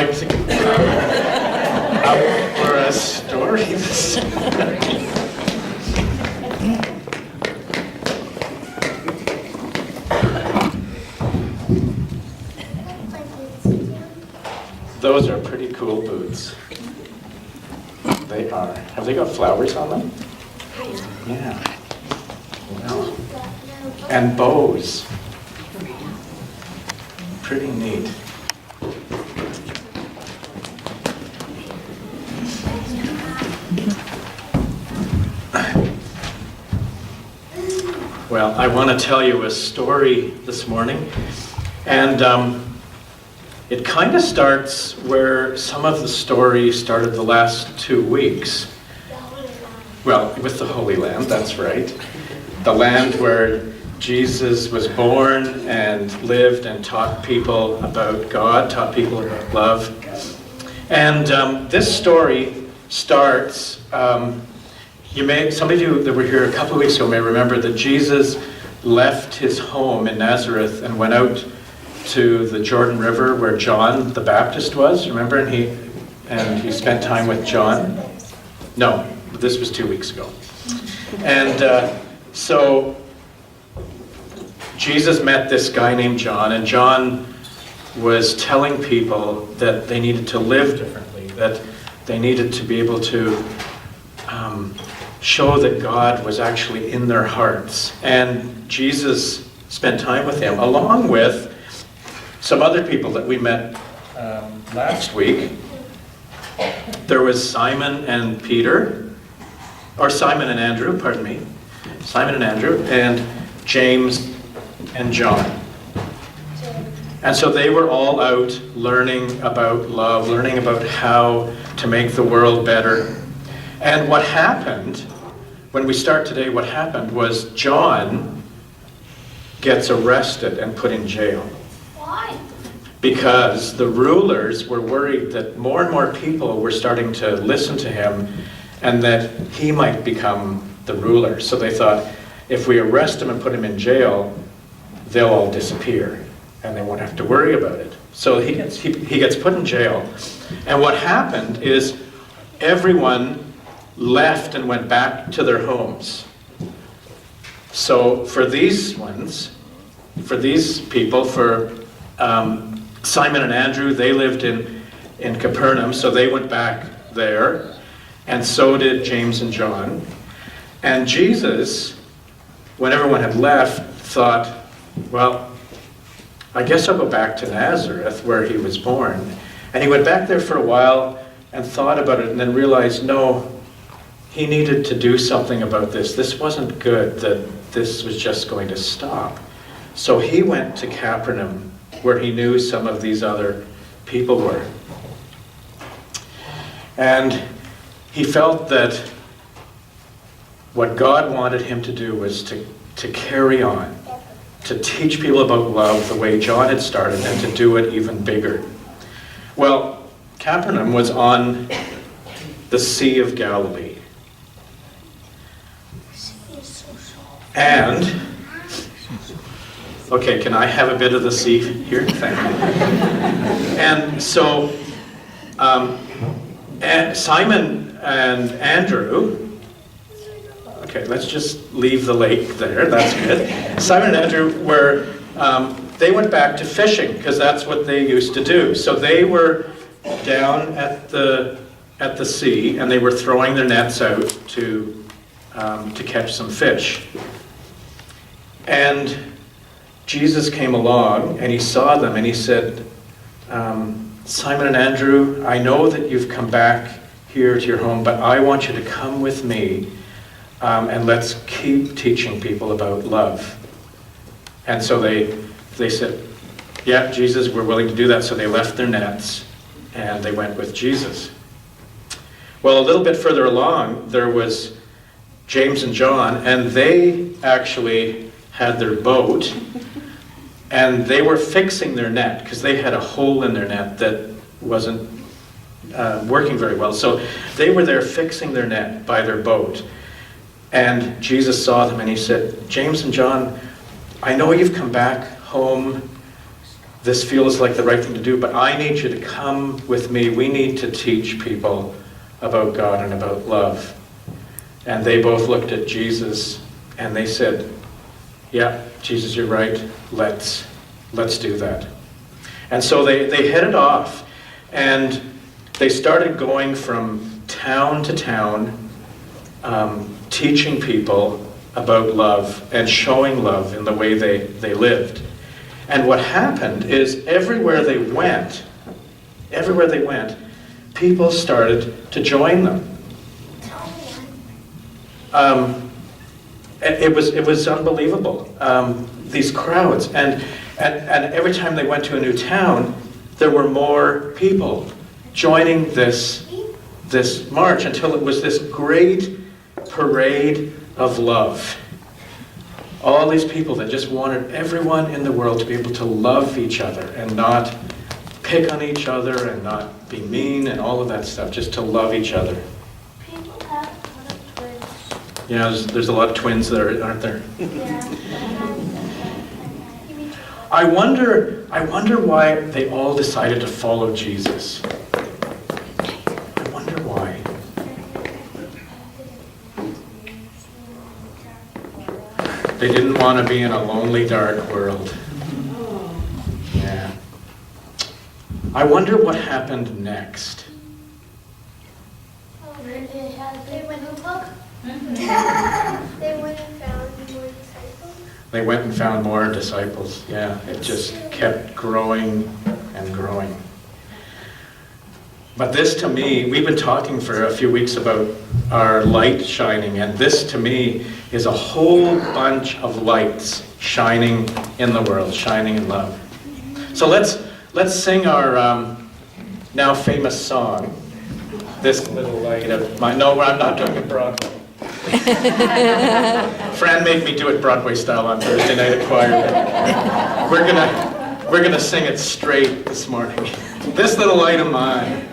like to up for a story this morning? Those are pretty cool boots. They are. Have they got flowers on them? Yeah. Wow. And bows. Pretty neat. Well, I want to tell you a story this morning, and it kind of starts where some of the story started the last 2 weeks. Well, with the Holy Land, that's right. The land where Jesus was born and lived and taught people about God, taught people about love. And this story starts, some of you that were here a couple of weeks ago may remember that Jesus left his home in Nazareth and went out to the Jordan River where John the Baptist was, remember? And he spent time with John. No, this was 2 weeks ago. And so Jesus met this guy named John, and John was telling people that they needed to live differently, that they needed to be able to show that God was actually in their hearts. And Jesus spent time with him, along with some other people that we met last week. There was Simon and Andrew, pardon me. Simon and Andrew, and James and John. And so they were all out learning about love, learning about how to make the world better. And what happened, when we start today, what happened was John gets arrested and put in jail. Why? Because the rulers were worried that more and more people were starting to listen to him and that he might become the ruler. So they thought, if we arrest him and put him in jail, they'll all disappear and they won't have to worry about it. So he gets put in jail. And what happened is everyone left and went back to their homes. So for these people, Simon and Andrew, they lived in Capernaum, so they went back there, and so did James and John. And Jesus, when everyone had left, thought, well, I guess I'll go back to Nazareth, where he was born. And he went back there for a while and thought about it, and then realized, no, he needed to do something about this. This wasn't good, that this was just going to stop. So he went to Capernaum, where he knew some of these other people were. And he felt that what God wanted him to do was to carry on, to teach people about love the way John had started, and to do it even bigger. Well, Capernaum was on the Sea of Galilee. And, okay, can I have a bit of the sea here? Thank you. And so, Simon and Andrew, okay, let's just leave the lake there, that's good. Simon and Andrew they went back to fishing, because that's what they used to do. So they were down at the sea, and they were throwing their nets out to catch some fish. And Jesus came along, and he saw them, and he said, Simon and Andrew, I know that you've come back here to your home, but I want you to come with me, and let's keep teaching people about love. And so they said, yeah, Jesus, we're willing to do that. So they left their nets, and they went with Jesus. Well, a little bit further along, there was James and John, and they actually had their boat, and they were fixing their net, because they had a hole in their net that wasn't working very well. So they were there fixing their net by their boat. And Jesus saw them, and he said, James and John, I know you've come back home this feels like the right thing to do, but I need you to come with me. We need to teach people about God and about love. And they both looked at Jesus and they said, yeah, Jesus, you're right. Let's do that. And so they headed off, and they started going from town to town, teaching people about love and showing love in the way they lived. And what happened is everywhere they went, people started to join them. It was unbelievable. These crowds, and every time they went to a new town, there were more people joining this march until it was this great parade of love. All these people that just wanted everyone in the world to be able to love each other and not pick on each other and not be mean and all of that stuff, just to love each other. People have a lot of twins. Yeah, there's a lot of twins there, aren't there? Yeah. I wonder why they all decided to follow Jesus. I wonder why. They didn't want to be in a lonely, dark world. Yeah. I wonder what happened next. They went and looked. They went and found more disciples. They went and found more disciples. Yeah, it just kept growing and growing. But this to me, we've been talking for a few weeks about our light shining, and this to me is a whole bunch of lights shining in the world, shining in love. So let's sing our now famous song, This Little Light of Mine. No, I'm not doing it Broadway. Fran made me do it Broadway style on Thursday night at choir. We're gonna sing it straight this morning. This little light of mine.